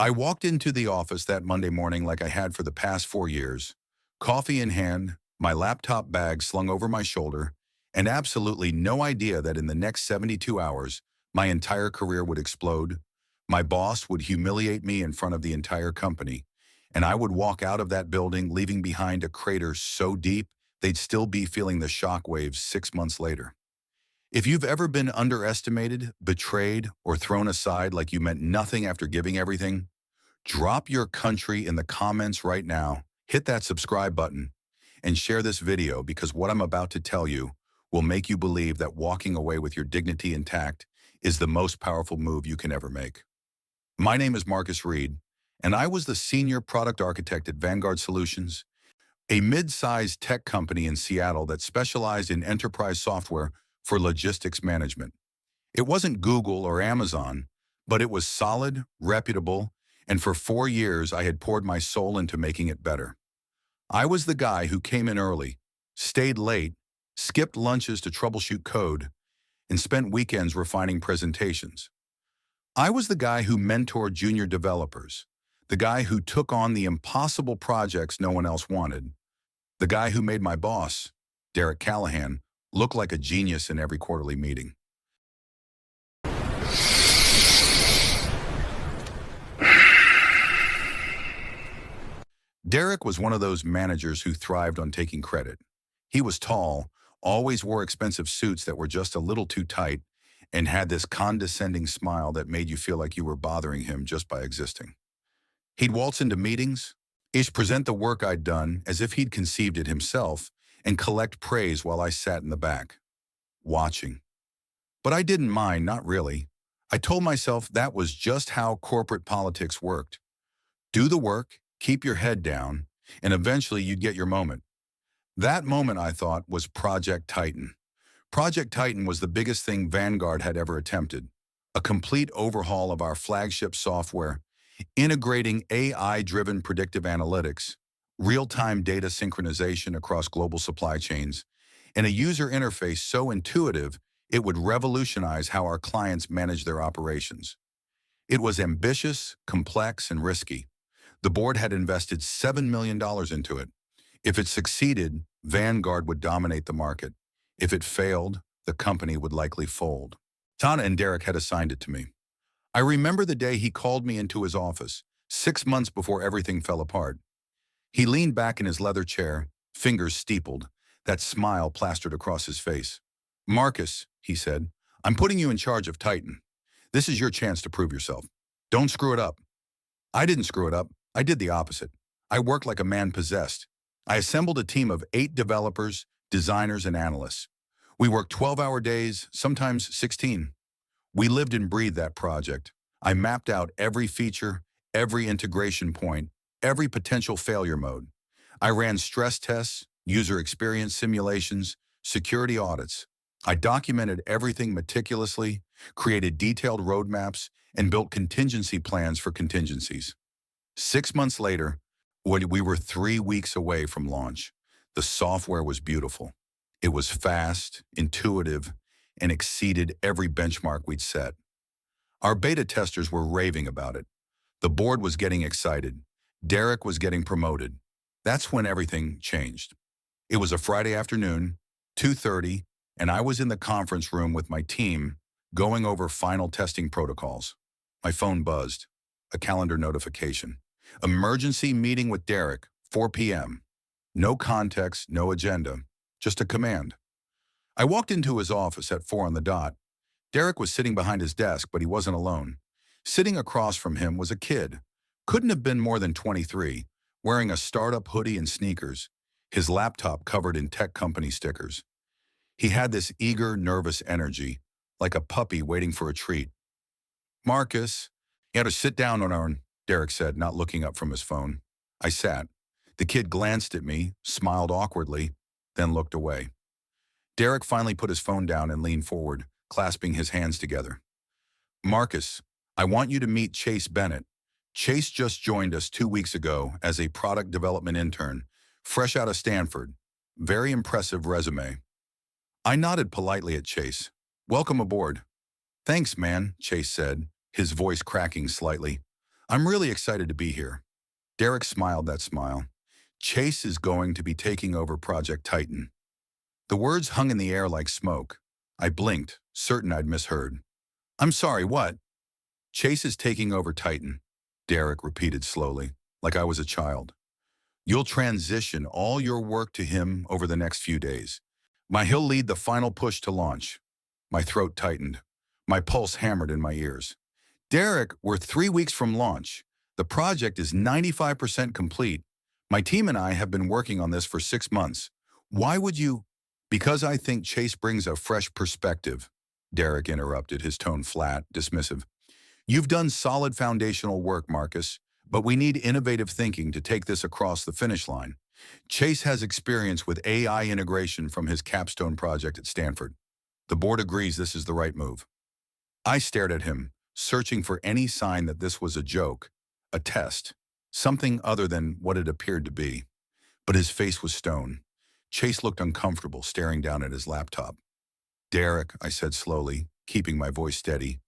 I walked into the office that Monday morning like I had for the past 4 years, coffee in hand, my laptop bag slung over my shoulder, and absolutely no idea that in the next 72 hours, my entire career would explode, my boss would humiliate me in front of the entire company, and I would walk out of that building leaving behind a crater so deep they'd still be feeling the shock waves 6 months later. If you've ever been underestimated, betrayed, or thrown aside like you meant nothing after giving everything, drop your country in the comments right now, hit that subscribe button, and share this video because what I'm about to tell you will make you believe that walking away with your dignity intact is the most powerful move you can ever make. My name is Marcus Reed, and I was the senior product architect at Vanguard Solutions, a mid-sized tech company in Seattle that specialized in enterprise software for logistics management. It wasn't Google or Amazon, but it was solid, reputable, and for 4 years I had poured my soul into making it better. I was the guy who came in early, stayed late, skipped lunches to troubleshoot code, and spent weekends refining presentations. I was the guy who mentored junior developers, the guy who took on the impossible projects no one else wanted, the guy who made my boss, Derek Callahan, look like a genius in every quarterly meeting. Derek was one of those managers who thrived on taking credit. He was tall, always wore expensive suits that were just a little too tight, and had this condescending smile that made you feel like you were bothering him just by existing. He'd waltz into meetings, present the work I'd done as if he'd conceived it himself, and collect praise while I sat in the back, watching. But I didn't mind, not really. I told myself that was just how corporate politics worked. Do the work, keep your head down, and eventually you'd get your moment. That moment, I thought, was Project Titan. Project Titan was the biggest thing Vanguard had ever attempted. A complete overhaul of our flagship software, integrating AI-driven predictive analytics, real-time data synchronization across global supply chains, and a user interface so intuitive it would revolutionize how our clients manage their operations. It was ambitious, complex, and risky. The board had invested $7 million into it. If it succeeded, Vanguard would dominate the market. If it failed, the company would likely fold. Tana and Derek had assigned it to me. I remember the day he called me into his office, 6 months before everything fell apart. He leaned back in his leather chair, fingers steepled, that smile plastered across his face. "Marcus," he said, "I'm putting you in charge of Titan. This is your chance to prove yourself. Don't screw it up." I didn't screw it up. I did the opposite. I worked like a man possessed. I assembled a team of 8 developers, designers, and analysts. We worked 12-hour days, sometimes 16. We lived and breathed that project. I mapped out every feature, every integration point, every potential failure mode. I ran stress tests, user experience simulations, security audits. I documented everything meticulously, created detailed roadmaps, and built contingency plans for contingencies. 6 months later, when we were 3 weeks away from launch, the software was beautiful. It was fast, intuitive, and exceeded every benchmark we'd set. Our beta testers were raving about it. The board was getting excited. Derek was getting promoted. That's when everything changed. It was a Friday afternoon, 2:30, and I was in the conference room with my team going over final testing protocols. My phone buzzed. A calendar notification. Emergency meeting with Derek, 4 p.m. No context, no agenda, just a command. I walked into his office at 4 on the dot. Derek was sitting behind his desk, but he wasn't alone. Sitting across from him was a kid. Couldn't have been more than 23, wearing a startup hoodie and sneakers, his laptop covered in tech company stickers. He had this eager, nervous energy, like a puppy waiting for a treat. "Marcus, you had to sit down on our," Derek said, not looking up from his phone. I sat. The kid glanced at me, smiled awkwardly, then looked away. Derek finally put his phone down and leaned forward, clasping his hands together. "Marcus, I want you to meet Chase Bennett. Chase just joined us 2 weeks ago as a product development intern, fresh out of Stanford. Very impressive resume." I nodded politely at Chase. "Welcome aboard." "Thanks, man," Chase said, his voice cracking slightly. I'm really excited to be here. Derek smiled that smile. Chase is going to be taking over Project Titan. The words hung in the air like smoke. I blinked, certain I'd misheard. I'm sorry, what? Chase is taking over Titan, Derek repeated slowly, like I was a child. You'll transition all your work to him over the next few days. He'll lead the final push to launch. My throat tightened. My pulse hammered in my ears. Derek, we're 3 weeks from launch. The project is 95% complete. My team and I have been working on this for 6 months. Why would you? Because I think Chase brings a fresh perspective, Derek interrupted, his tone flat, dismissive. You've done solid foundational work, Marcus, but we need innovative thinking to take this across the finish line. Chase has experience with AI integration from his capstone project at Stanford. The board agrees this is the right move. I stared at him, searching for any sign that this was a joke, a test, something other than what it appeared to be. But his face was stone. Chase looked uncomfortable, staring down at his laptop. Derek, I said slowly, keeping my voice steady,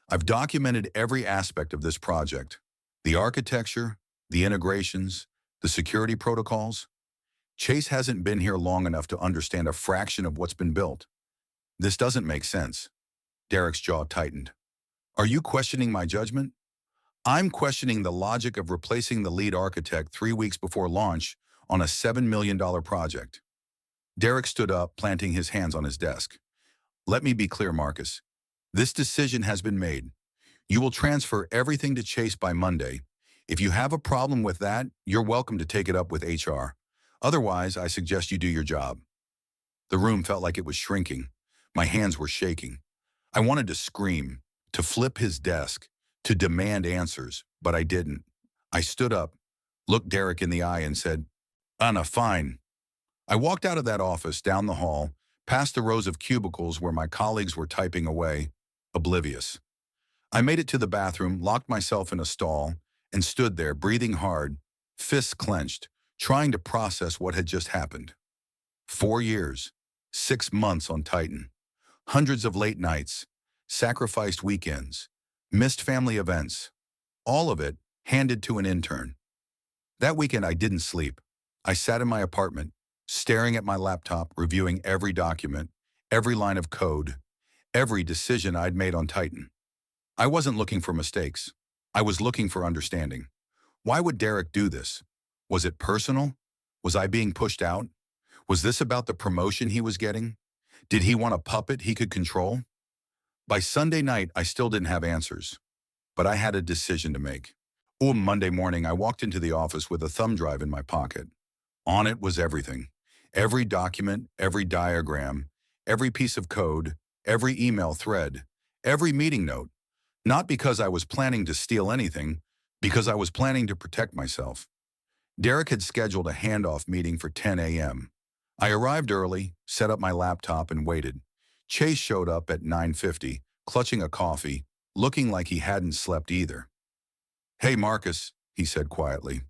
I've documented every aspect of this project. The architecture, the integrations, the security protocols. Chase hasn't been here long enough to understand a fraction of what's been built. This doesn't make sense. Derek's jaw tightened. Are you questioning my judgment? I'm questioning the logic of replacing the lead architect 3 weeks before launch on a $7 million project. Derek stood up, planting his hands on his desk. Let me be clear, Marcus. This decision has been made. You will transfer everything to Chase by Monday. If you have a problem with that, you're welcome to take it up with HR. Otherwise, I suggest you do your job. The room felt like it was shrinking. My hands were shaking. I wanted to scream, to flip his desk, to demand answers, but I didn't. I stood up, looked Derek in the eye and said, Anna, fine. I walked out of that office, down the hall, past the rows of cubicles where my colleagues were typing away, oblivious. I made it to the bathroom, locked myself in a stall, and stood there, breathing hard, fists clenched, trying to process what had just happened. 4 years, 6 months on Titan, hundreds of late nights, sacrificed weekends, missed family events, all of it handed to an intern. That weekend I didn't sleep. I sat in my apartment, staring at my laptop, reviewing every document, every line of code, every decision I'd made on Titan. I wasn't looking for mistakes. I was looking for understanding. Why would Derek do this? Was it personal? Was I being pushed out? Was this about the promotion he was getting? Did he want a puppet he could control? By Sunday night, I still didn't have answers, but I had a decision to make. Monday morning, I walked into the office with a thumb drive in my pocket. On it was everything. Every document, every diagram, every piece of code, every email thread, every meeting note. Not because I was planning to steal anything, because I was planning to protect myself. Derek had scheduled a handoff meeting for 10 a.m. I arrived early, set up my laptop, and waited. Chase showed up at 9:50, clutching a coffee, looking like he hadn't slept either. Hey, Marcus, he said quietly.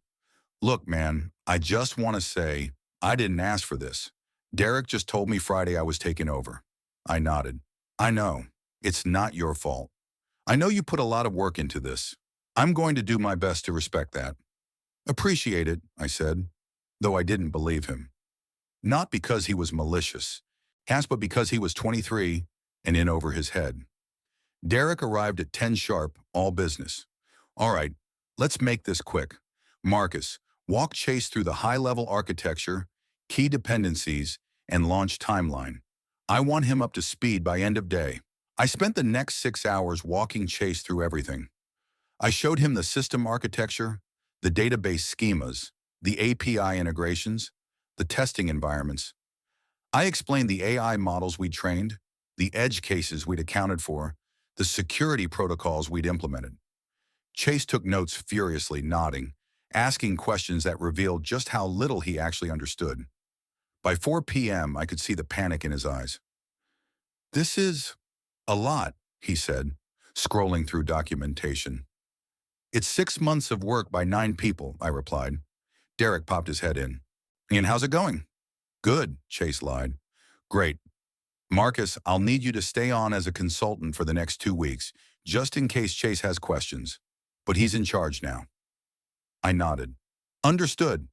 Look, man, I just want to say, I didn't ask for this. Derek just told me Friday I was taking over. I nodded. I know. It's not your fault. I know you put a lot of work into this. I'm going to do my best to respect that. Appreciate it, I said, though I didn't believe him. Not because he was malicious, but because he was 23 and in over his head. Derek arrived at 10 sharp, all business. All right, let's make this quick. Marcus, walk Chase through the high-level architecture, key dependencies, and launch timeline. I want him up to speed by end of day. I spent the next 6 hours walking Chase through everything. I showed him the system architecture, the database schemas, the API integrations, the testing environments. I explained the AI models we'd trained, the edge cases we'd accounted for, the security protocols we'd implemented. Chase took notes furiously, nodding, asking questions that revealed just how little he actually understood. By 4 p.m., I could see the panic in his eyes. This is a lot, he said, scrolling through documentation. It's 6 months of work by 9 people, I replied. Derek popped his head in. And how's it going? Good, Chase lied. Great. Marcus, I'll need you to stay on as a consultant for the next 2 weeks, just in case Chase has questions. but he's in charge now. I nodded. Understood.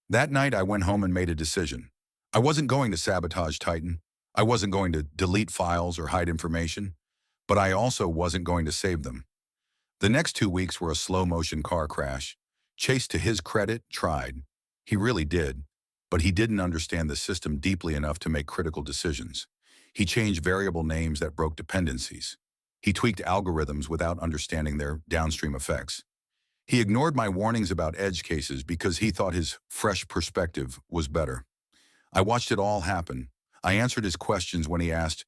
That night, I went home and made a decision. I wasn't going to sabotage Titan. I wasn't going to delete files or hide information, but I also wasn't going to save them. The next 2 weeks were a slow-motion car crash. Chase, to his credit, tried. He really did, but he didn't understand the system deeply enough to make critical decisions. He changed variable names that broke dependencies. He tweaked algorithms without understanding their downstream effects. He ignored my warnings about edge cases because he thought his fresh perspective was better. I watched it all happen. I answered his questions when he asked,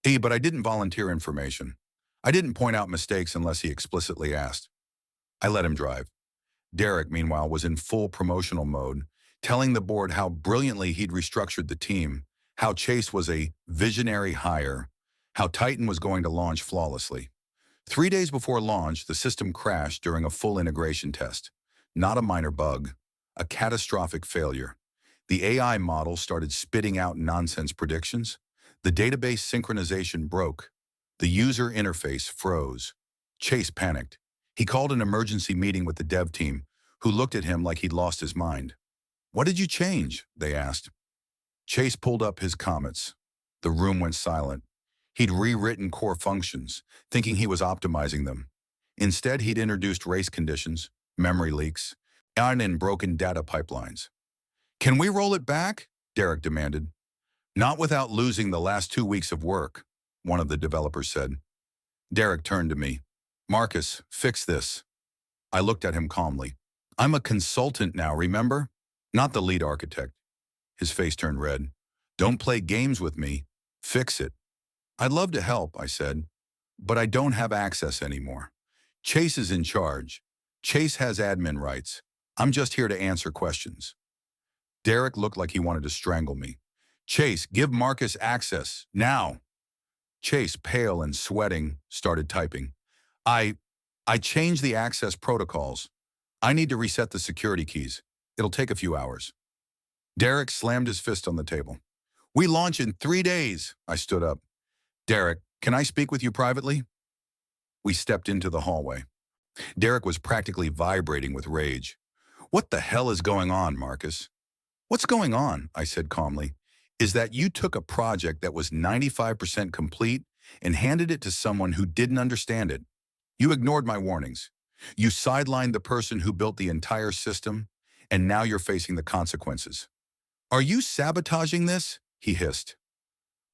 "Hey, but I didn't volunteer information. I didn't point out mistakes unless he explicitly asked." I let him drive. Derek, meanwhile, was in full promotional mode, telling the board how brilliantly he'd restructured the team, how Chase was a visionary hire, how Titan was going to launch flawlessly. 3 days before launch, the system crashed during a full integration test. Not a minor bug, a catastrophic failure. The AI model started spitting out nonsense predictions. The database synchronization broke. The user interface froze. Chase panicked. He called an emergency meeting with the dev team, who looked at him like he'd lost his mind. "What did you change?" they asked. Chase pulled up his comments. The room went silent. He'd rewritten core functions, thinking he was optimizing them. Instead, he'd introduced race conditions, memory leaks, and broken data pipelines. "Can we roll it back?" Derek demanded. "Not without losing the last 2 weeks of work," one of the developers said. Derek turned to me. "Marcus, fix this." I looked at him calmly. "I'm a consultant now, remember? Not the lead architect." His face turned red. "Don't play games with me. Fix it." "I'd love to help," I said, "but I don't have access anymore. Chase is in charge. Chase has admin rights. I'm just here to answer questions." Derek looked like he wanted to strangle me. "Chase, give Marcus access, now." Chase, pale and sweating, started typing. I changed the access protocols. I need to reset the security keys. It'll take a few hours." Derek slammed his fist on the table. "We launch in 3 days." I stood up. "Derek, can I speak with you privately?" We stepped into the hallway. Derek was practically vibrating with rage. "What the hell is going on, Marcus?" "What's going on," I said calmly, "is that you took a project that was 95% complete and handed it to someone who didn't understand it. You ignored my warnings. You sidelined the person who built the entire system, and now you're facing the consequences." "Are you sabotaging this?" he hissed.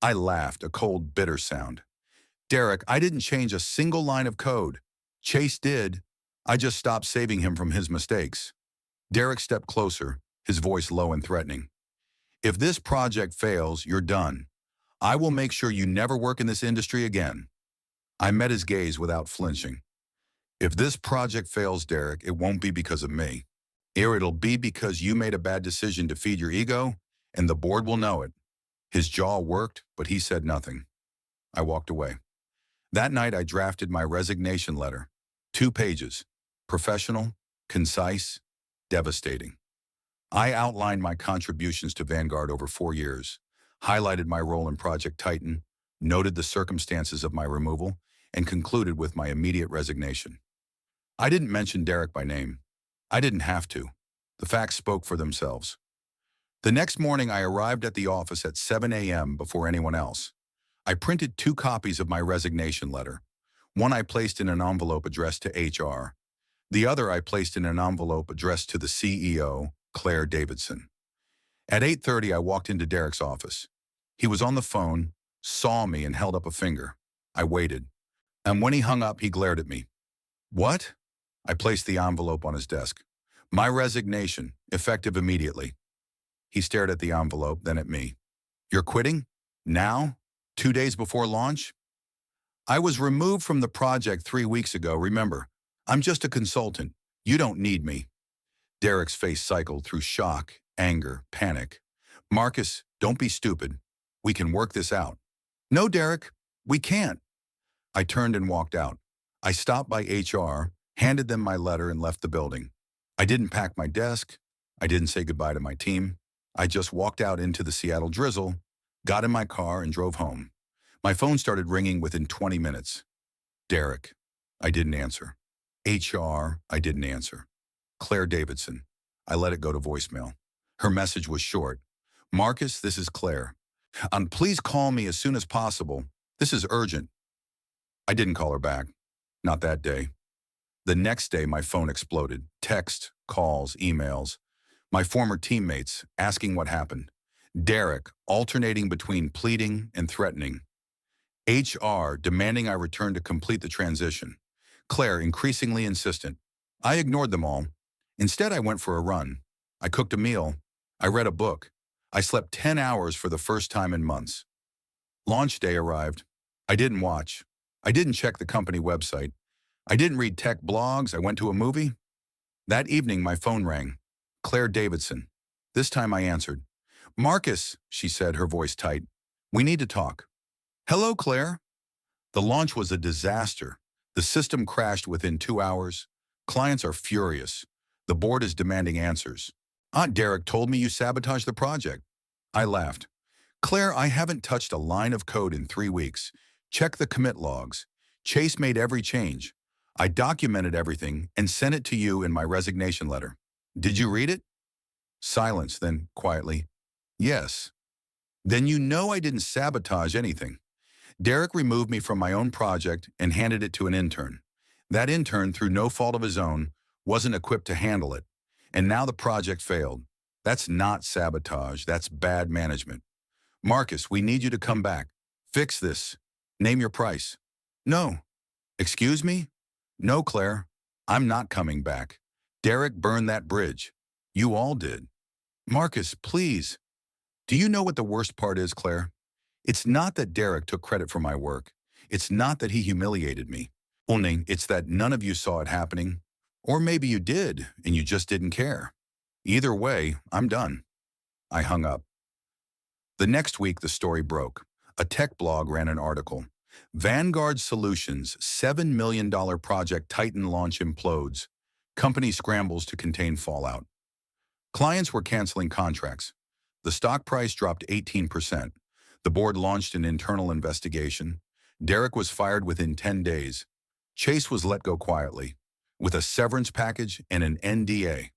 I laughed, a cold, bitter sound. "Derek, I didn't change a single line of code. Chase did. I just stopped saving him from his mistakes." Derek stepped closer, his voice low and threatening. "If this project fails, you're done. I will make sure you never work in this industry again." I met his gaze without flinching. "If this project fails, Derek, it won't be because of me. It'll be because you made a bad decision to feed your ego, and the board will know it." His jaw worked, but he said nothing. I walked away. That night, I drafted my resignation letter. 2 pages. Professional, concise, devastating. I outlined my contributions to Vanguard over 4 years, highlighted my role in Project Titan, noted the circumstances of my removal, and concluded with my immediate resignation. I didn't mention Derek by name. I didn't have to. The facts spoke for themselves. The next morning, I arrived at the office at 7 a.m. before anyone else. I printed 2 copies of my resignation letter. One I placed in an envelope addressed to HR. The other I placed in an envelope addressed to the CEO, Claire Davidson. At 8:30, I walked into Derek's office. He was on the phone, saw me, and held up a finger. I waited. And when he hung up, he glared at me. "What?" I placed the envelope on his desk. "My resignation, effective immediately." He stared at the envelope, then at me. "You're quitting? Now? 2 days before launch?" "I was removed from the project 3 weeks ago, remember. I'm just a consultant. You don't need me." Derek's face cycled through shock, anger, panic. "Marcus, don't be stupid. We can work this out." "No, Derek, we can't." I turned and walked out. I stopped by HR, handed them my letter, and left the building. I didn't pack my desk. I didn't say goodbye to my team. I just walked out into the Seattle drizzle, got in my car, and drove home. My phone started ringing within 20 minutes. "Derek." I didn't answer. HR, I didn't answer. Claire Davidson. I let it go to voicemail. Her message was short. Marcus, this is Claire. Please call me as soon as possible. This is urgent. I didn't call her back. Not that day. The next day, my phone exploded. Text, calls, emails. My former teammates asking what happened. Derek alternating between pleading and threatening. HR demanding I return to complete the transition. Claire increasingly insistent. I ignored them all. Instead, I went for a run. I cooked a meal. I read a book. I slept 10 hours for the first time in months. Launch day arrived. I didn't watch. I didn't check the company website. I didn't read tech blogs. I went to a movie. That evening, my phone rang. Claire Davidson. This time I answered. Marcus, she said, her voice tight. We need to talk. Hello, Claire. The launch was a disaster. The system crashed within 2 hours. Clients are furious. The board is demanding answers. Aunt Derek told me you sabotaged the project. I laughed. Claire, I haven't touched a line of code in 3 weeks. Check the commit logs. Chase made every change. I documented everything and sent it to you in my resignation letter. Did you read it? Silence, then quietly. Yes. Then you know I didn't sabotage anything. Derek removed me from my own project and handed it to an intern. That intern, through no fault of his own, wasn't equipped to handle it. And now the project failed. That's not sabotage. That's bad management. Marcus, we need you to come back. Fix this. Name your price. No. Excuse me? No, Claire. I'm not coming back. Derek burned that bridge. You all did. Marcus, please. Do you know what the worst part is, Claire? It's not that Derek took credit for my work. It's not that he humiliated me. Only it's that none of you saw it happening. Or maybe you did, and you just didn't care. Either way, I'm done. I hung up. The next week, the story broke. A tech blog ran an article. Vanguard Solutions' $7 million Project Titan launch implodes. Company scrambles to contain fallout. Clients were canceling contracts. The stock price dropped 18%. The board launched an internal investigation. Derek was fired within 10 days. Chase was let go quietly, with a severance package and an NDA.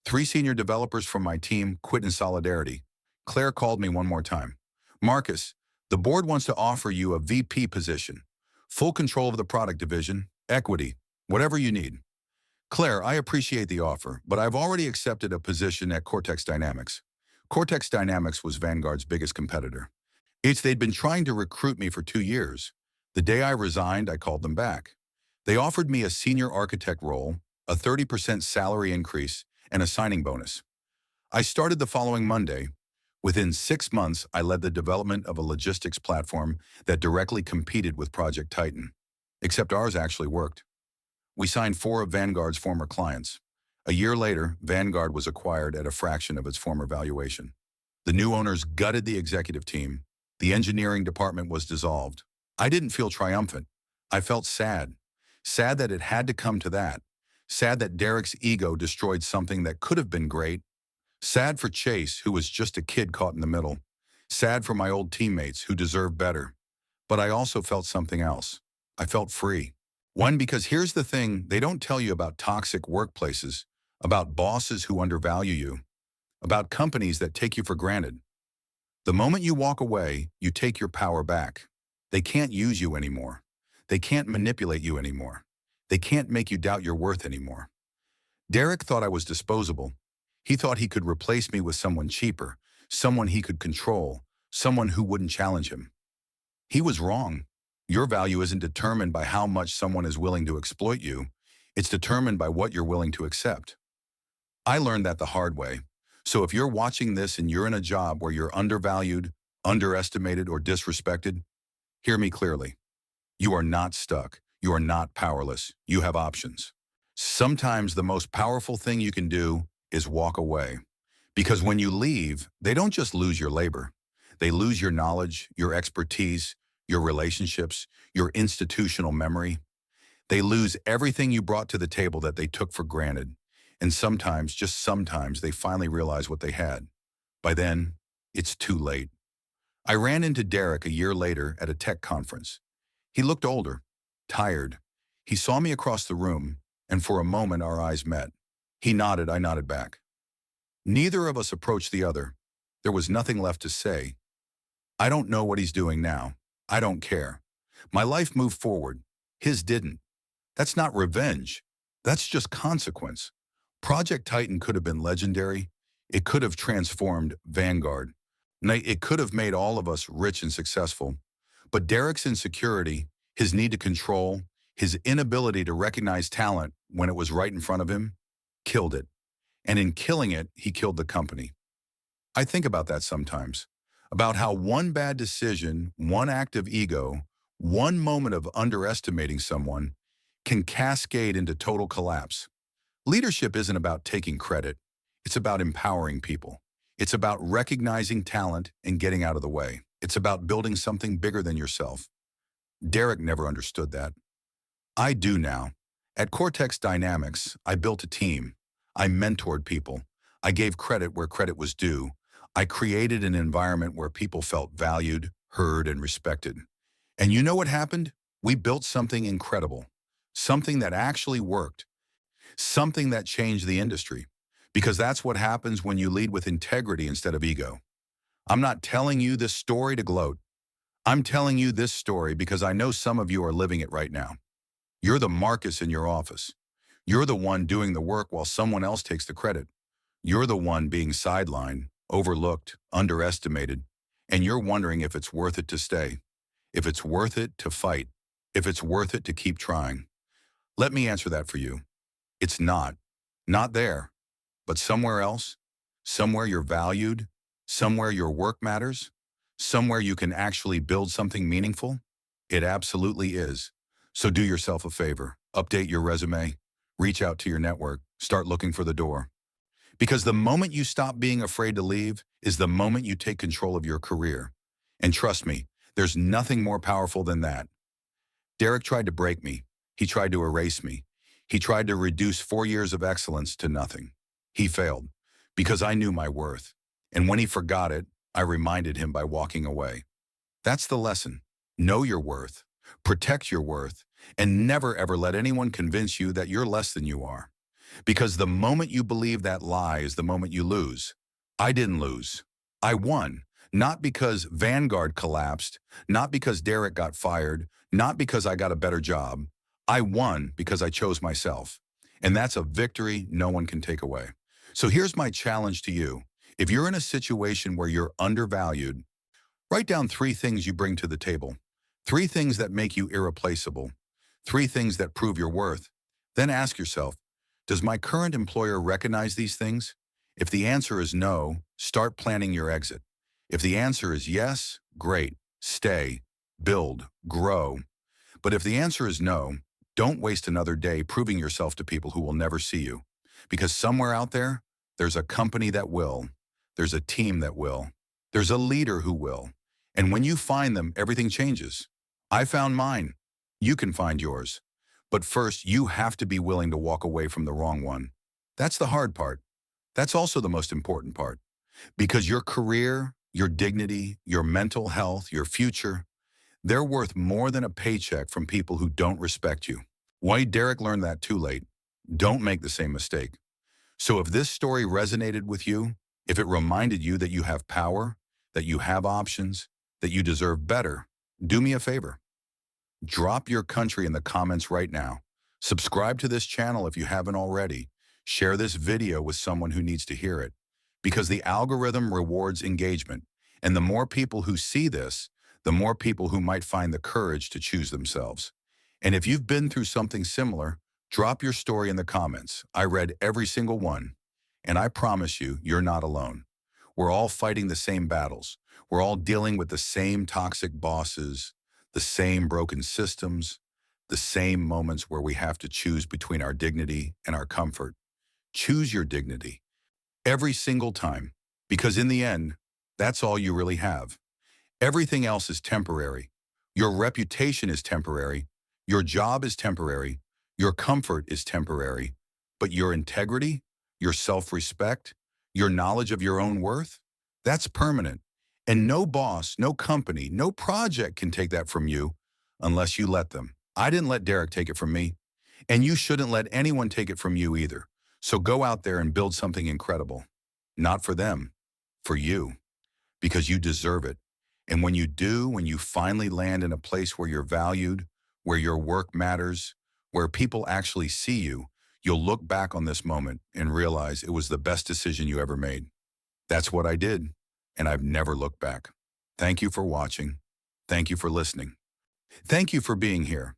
3 senior developers from my team quit in solidarity. Claire called me one more time. Marcus, the board wants to offer you a VP position. Full control of the product division, equity, whatever you need. Claire, I appreciate the offer, but I've already accepted a position at Cortex Dynamics. Cortex Dynamics was Vanguard's biggest competitor. They'd been trying to recruit me for 2 years. The day I resigned, I called them back. They offered me a senior architect role, a 30% salary increase, and a signing bonus. I started the following Monday. Within 6 months, I led the development of a logistics platform that directly competed with Project Titan. Except ours actually worked. We signed 4 of Vanguard's former clients. A year later, Vanguard was acquired at a fraction of its former valuation. The new owners gutted the executive team. The engineering department was dissolved. I didn't feel triumphant. I felt sad. Sad that it had to come to that. Sad that Derek's ego destroyed something that could have been great. Sad for Chase, who was just a kid caught in the middle. Sad for my old teammates who deserved better. But I also felt something else. I felt free. One, because here's the thing, they don't tell you about toxic workplaces, about bosses who undervalue you, about companies that take you for granted. The moment you walk away, you take your power back. They can't use you anymore. They can't manipulate you anymore. They can't make you doubt your worth anymore. Derek thought I was disposable. He thought he could replace me with someone cheaper, someone he could control, someone who wouldn't challenge him. He was wrong. Your value isn't determined by how much someone is willing to exploit you. It's determined by what you're willing to accept. I learned that the hard way. So if you're watching this and you're in a job where you're undervalued, underestimated, or disrespected, hear me clearly. You are not stuck. You are not powerless. You have options. Sometimes the most powerful thing you can do is walk away. Because when you leave, they don't just lose your labor. They lose your knowledge, your expertise, your relationships, your institutional memory. They lose everything you brought to the table that they took for granted. And sometimes, just sometimes, they finally realize what they had. By then, it's too late. I ran into Derek a year later at a tech conference. He looked older, tired. He saw me across the room, and for a moment our eyes met. He nodded, I nodded back. Neither of us approached the other. There was nothing left to say. I don't know what he's doing now. I don't care. My life moved forward. His didn't. That's not revenge. That's just consequence. Project Titan could have been legendary. It could have transformed Vanguard. It could have made all of us rich and successful. But Derek's insecurity, his need to control, his inability to recognize talent when it was right in front of him, killed it. And in killing it, he killed the company. I think about that sometimes, about how one bad decision, one act of ego, one moment of underestimating someone can cascade into total collapse. Leadership isn't about taking credit. It's about empowering people. It's about recognizing talent and getting out of the way. It's about building something bigger than yourself. Derek never understood that. I do now. At Cortex Dynamics, I built a team. I mentored people. I gave credit where credit was due. I created an environment where people felt valued, heard, and respected. And you know what happened? We built something incredible. Something that actually worked. Something that changed the industry. Because that's what happens when you lead with integrity instead of ego. I'm not telling you this story to gloat. I'm telling you this story because I know some of you are living it right now. You're the Marcus in your office. You're the one doing the work while someone else takes the credit. You're the one being sidelined, overlooked, underestimated, and you're wondering if it's worth it to stay, if it's worth it to fight, if it's worth it to keep trying. Let me answer that for you. It's not. Not there. But somewhere else, somewhere you're valued, somewhere your work matters, somewhere you can actually build something meaningful, it absolutely is. So do yourself a favor, update your resume, reach out to your network, start looking for the door. Because the moment you stop being afraid to leave is the moment you take control of your career. And trust me, there's nothing more powerful than that. Derek tried to break me. He tried to erase me. He tried to reduce 4 years of excellence to nothing. He failed because I knew my worth. And when he forgot it, I reminded him by walking away. That's the lesson. Know your worth, protect your worth, and never ever let anyone convince you that you're less than you are. Because the moment you believe that lie is the moment you lose. I didn't lose. I won. Not because Vanguard collapsed, not because Derek got fired, not because I got a better job. I won because I chose myself. And that's a victory no one can take away. So here's my challenge to you. If you're in a situation where you're undervalued, write down 3 things you bring to the table. 3 things that make you irreplaceable. 3 things that prove your worth. Then ask yourself, does my current employer recognize these things? If the answer is no, start planning your exit. If the answer is yes, great, stay, build, grow. But if the answer is no, don't waste another day proving yourself to people who will never see you. Because somewhere out there, there's a company that will. There's a team that will. There's a leader who will. And when you find them, everything changes. I found mine. You can find yours. But first, you have to be willing to walk away from the wrong one. That's the hard part. That's also the most important part. Because your career, your dignity, your mental health, your future, they're worth more than a paycheck from people who don't respect you. Why Derek learned that too late. Don't make the same mistake. So if this story resonated with you, if it reminded you that you have power, that you have options, that you deserve better, do me a favor. Drop your country in the comments right now. Subscribe to this channel if you haven't already. Share this video with someone who needs to hear it. Because the algorithm rewards engagement. And the more people who see this, the more people who might find the courage to choose themselves. And if you've been through something similar, drop your story in the comments. I read every single one. And I promise you, you're not alone. We're all fighting the same battles. We're all dealing with the same toxic bosses, the same broken systems, the same moments where we have to choose between our dignity and our comfort. Choose your dignity every single time, because in the end, that's all you really have. Everything else is temporary. Your reputation is temporary. Your job is temporary. Your comfort is temporary. But your integrity, your self-respect, your knowledge of your own worth, that's permanent. And no boss, no company, no project can take that from you unless you let them. I didn't let Derek take it from me. And you shouldn't let anyone take it from you either. So go out there and build something incredible. Not for them, for you, because you deserve it. And when you do, when you finally land in a place where you're valued, where your work matters, where people actually see you, you'll look back on this moment and realize it was the best decision you ever made. That's what I did, and I've never looked back. Thank you for watching. Thank you for listening. Thank you for being here.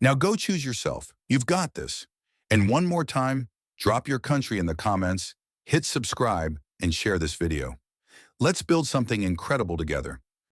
Now go choose yourself. You've got this. And one more time, drop your country in the comments, hit subscribe, and share this video. Let's build something incredible together.